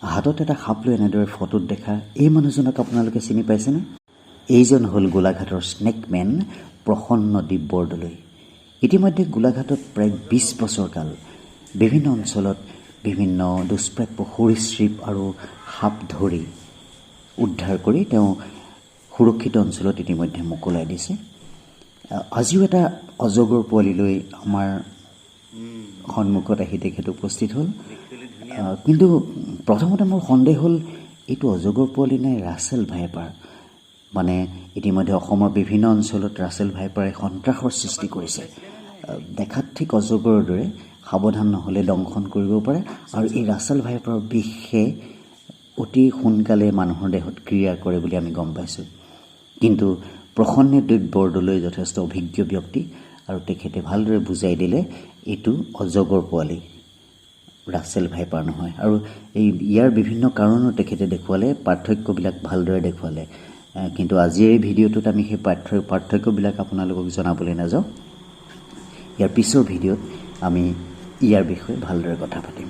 হাতত এটা সাপ লৈ এনেদৰে ফটোত দেখা এই মানুহজনক আপোনালোকে চিনি পাইছেনে? এইজন হ'ল গোলাঘাটৰ স্নেকমেন প্ৰসন্নদ্বীপ বৰদলৈ। ইতিমধ্যে গোলাঘাটত প্ৰায় 20 বছৰ কাল বিভিন্ন অঞ্চলত বিভিন্ন দুষ্প্ৰাপ্য সৰীসৃপ আৰু সাপ ধৰি উদ্ধাৰ কৰি তেওঁ সুৰক্ষিত অঞ্চলত ইতিমধ্যে মোকলাই দিছে। আজিও এটা অজগৰ পোৱালি লৈ আমাৰ সন্মুখত আহি তেখেত উপস্থিত হ'ল। কিন্তু প্ৰথমতে মোৰ সন্দেহ হ'ল এইটো অজগৰ পোৱালি নে ৰাছেল ভাইপাৰ। মানে ইতিমধ্যে অসমৰ বিভিন্ন অঞ্চলত ৰাছেল ভাইপাৰে সন্ত্ৰাসৰ সৃষ্টি কৰিছে। দেখাত ঠিক অজগৰৰ দৰে, সাৱধান নহ'লে দংশন কৰিব পাৰে আৰু এই ৰাছেল ভাইপাৰৰ বিষে অতি সোনকালে মানুহৰ দেহত ক্ৰিয়া কৰে বুলি আমি গম পাইছোঁ। কিন্তু প্ৰসন্নদ্বীপ বৰদলৈ যথেষ্ট অভিজ্ঞ ব্যক্তি আৰু তেখেতে ভালদৰে বুজাই দিলে এইটো অজগৰ পোৱালি, ৰাছেল ভাইপাৰ নহয়। আৰু ইয়াৰ বিভিন্ন কাৰণো তেখেতে দেখুৱালে, পাৰ্থক্যবিলাক ভালদৰে দেখুৱালে। কিন্তু আজিৰ এই ভিডিঅ'টোত আমি সেই পাৰ্থক্যবিলাক আপোনালোকক জনাবলৈ নাযাওঁ। ইয়াৰ পিছৰ ভিডিঅ'ত আমি ইয়াৰ বিষয়ে ভালদৰে কথা পাতিম।